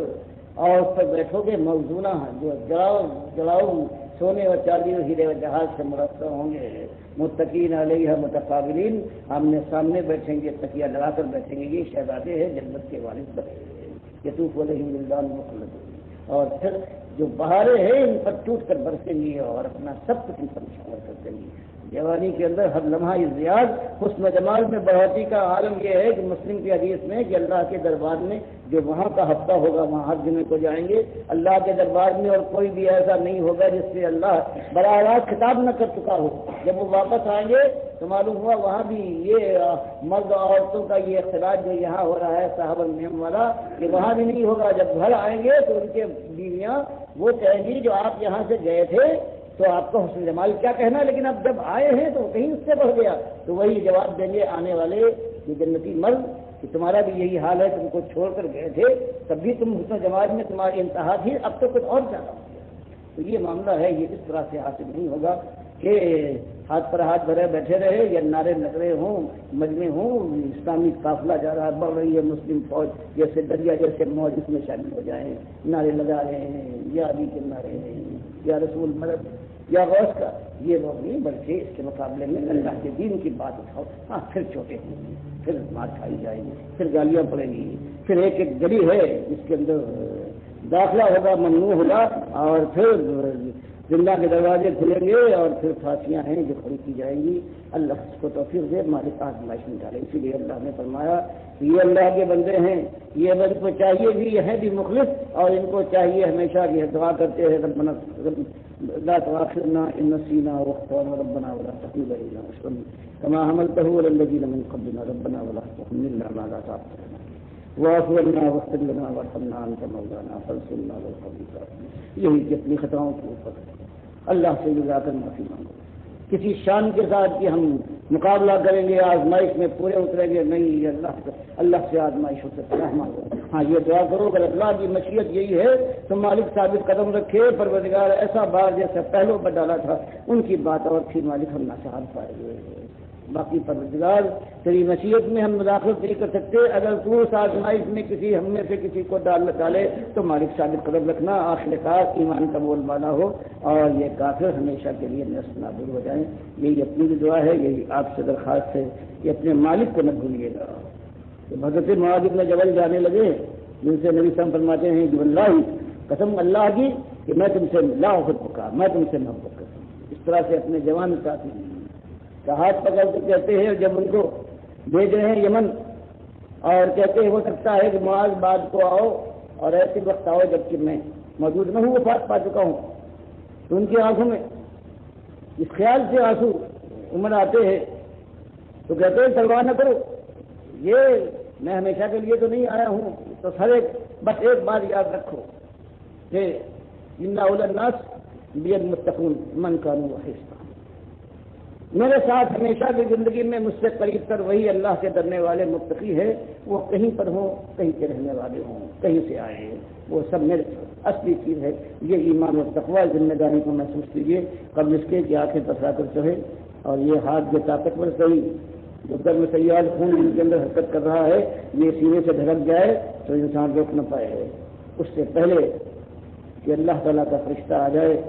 اور اس پر بیٹھو گے، موزونہ جو جڑاؤ سونے اور چاندی اور ہیرے و جہاز سے مرصع ہوں گے، متقین علیہ متقابلین، آمنے سامنے بیٹھیں گے، تکیہ لگا کر بیٹھیں گے، یہ شہزادے ہیں جنت کے والد بنے یطوف علیہم ولدان مخلدون، اور پھر جو بہاریں ہیں ان پر ٹوٹ کر برسیں گی اور اپنا سب کچھ ان پر شامل کر دیں گی۔ جوانی کے اندر ہر لمحہ ازدیاد، حسن و جمال میں بڑھوتی کا عالم یہ ہے کہ مسلم کی حدیث میں کہ اللہ کے دربار میں جو وہاں کا ہفتہ ہوگا وہاں ہر جمعے کو جائیں گے، اللہ کے دربار میں اور کوئی بھی ایسا نہیں ہوگا جس سے اللہ براہ راست خطاب نہ کر چکا ہو۔ جب وہ واپس آئیں گے تو معلوم ہوا وہاں بھی یہ مرد اور عورتوں کا یہ اختلاط جو یہاں ہو رہا ہے صاحب النعم والا، یہ وہاں بھی نہیں ہوگا۔ جب گھر آئیں گے تو ان کے بیویاں وہ کہیں گی جو آپ یہاں سے گئے تھے تو آپ کا حسن جمال کیا کہنا، لیکن اب جب آئے ہیں تو کہیں اس سے بڑھ گیا، تو وہی جواب دیں گے آنے والے یہ جنتی مرد کہ تمہارا بھی یہی حال ہے، تم کو چھوڑ کر گئے تھے تب بھی تم حسن جمال میں تمہاری انتہا تھی، اب تو کچھ اور زیادہ ہو گیا۔ تو یہ معاملہ ہے، یہ اس طرح سے حاصل نہیں ہوگا کہ ہاتھ پر ہاتھ دھرے بیٹھے رہے یا نعرے لگ رہے ہوں، مجمع ہوں، اسلامی قافلہ جا رہا ہے، بڑھ رہی ہے مسلم فوج، جیسے دریا جیسے موج اس میں شامل ہو جائیں، نعرے لگا رہے ہیں یا علی کے نعرے ہیں یا رسول مدد یا غوث کا، یہ وہ نہیں، بلکہ اس کے مقابلے میں اللہ کے دین کی بات اٹھاؤ، ہاں پھر چھوٹے ہوں گے، پھر مار کھائی جائیں گی، پھر گالیاں پڑیں گی، پھر ایک ایک گلی ہے جس کے اندر داخلہ ہوگا ممنوع ہوگا، اور پھر زندہ کے دروازے کھلیں گے، اور پھر پھانسیاں ہیں جو کھڑی کی جائیں گی۔ اللہ اس کو توفیق دے، مالک آزمائش میں ڈالے۔ اسی لیے اللہ نے فرمایا یہ اللہ کے بندے ہیں، یہ بند کو چاہیے بھی، یہ ہے بھی مخلص، اور ان کو چاہیے ہمیشہ یہ دعا کرتے ہیں ربنا لا تؤاخذنا ان نسينا واخطانا ربنا ولا تحمل علينا اصرا كما حملته على الذين من قبلنا ربنا ولا تحملنا ما لا طاقة لنا واعف عنا واغفر لنا وارحمنا انت مولانا فانصرنا على القوم الكافرين۔ یہی کہ اپنی خطاؤں کے اوپر اللہ سے جا کر معافی مانگو، کسی شان کے ساتھ کہ ہم مقابلہ کریں گے، آزمائش میں پورے اتریں گے، نہیں، یہ اللہ سے آزمائش ہو سکتا ہے مانگو۔ ہاں یہ دعا کرو اگر اللہ کی مشیت یہی ہے تو مالک ثابت قدم رکھے، پروردگار ایسا بار جیسا پہلو پر ڈالا تھا ان کی بات اور پھر مالک ہم ناصحان پائے ہوئے ہیں۔ باقی پروردگار تیری مشیت میں ہم مداخلت نہیں کر سکتے، اگر تو اس آزمائش میں کسی ہم میں سے کسی کو ڈالے تو مالک ثابت قدم رکھنا، آخر کار ایمان کا بول بالا ہو اور یہ کافر ہمیشہ کے لیے نصب نابود ہو جائیں۔ یہی اپنی بھی دعا ہے، یہی آپ سے درخواست ہے کہ اپنے مالک کو نہ بھولیے گا۔ حضرت معاذ بن جبل جانے لگے، جن سے نبی صلی اللہ علیہ وسلم فرماتے ہیں کہ واللہ، قسم اللہ کی کہ میں تم سے لا احبک، میں تم سے محبت کرتا ہوں۔ اس طرح سے اپنے جوان ساتھی کا ہاتھ پکڑ کے کہتے ہیں، جب ان کو بھیج رہے ہیں یمن اور کہتے ہیں ہو سکتا ہے کہ معاذ بعد کو آؤ اور ایسے وقت آؤ جبکہ میں موجود نہ ہوں، وفات پا چکا ہوں، تو ان کی آنکھوں میں اس خیال سے آنسو عمر آتے ہیں تو کہتے ہیں پرواہ نہ کرو، یہ میں ہمیشہ کے لیے تو نہیں آیا ہوں، تو سر بس ایک بات یاد رکھو کہ ان اول الناس بید متقون من کانوا حصہ، میرے ساتھ ہمیشہ کی زندگی میں مجھ سے قریب تر وہی اللہ سے ڈرنے والے متقی ہے، وہ کہیں پر ہوں، کہیں کے رہنے والے ہوں، کہیں سے آئے ہیں، وہ سب میرے اصلی چیز ہے۔ یہ ایمان و تقوی ذمہ داری کو محسوس کیجیے قبل اس کے کہ آنکھیں پسرا کر چڑھے، اور یہ ہاتھ جو طاقتور صحیح جو گرم سیال خون ان کے اندر حرکت کر رہا ہے، یہ سینے سے دھڑک جائے تو انسان روک نہ پائے، اس سے پہلے کہ اللہ تعالیٰ کا فرشتہ آ جائے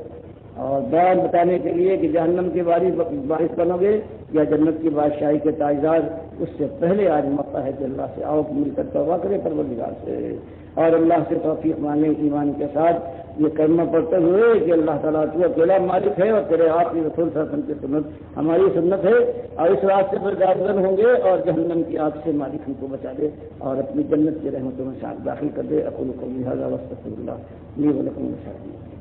اور بیان بتانے کے لیے کہ جہنم کی بارش بنو گے یا جنت کی بادشاہی کے تاجدار، اس سے پہلے آج موقع ہے کہ اللہ سے آؤ مل کر توبہ کرے پروردگار سے، اور اللہ سے توفیق مانگے ایمان کے ساتھ یہ کلمہ پڑھتے ہوئے کہ اللہ تعالیٰ تو اکیلا مالک ہے اور تیرے آخری رسول صلی اللہ علیہ وسلم کی سنت ہماری سنت ہے، اور اس راستے پر گامزن ہوں گے، اور جہنم کی آگ سے مالک ہم کو بچا دے اور اپنی جنت کی رحمتوں میں ساتھ داخل کر دے۔ اقول قولی ھذا واستغفر اللہ لی ولکم ولسائر المسلمین۔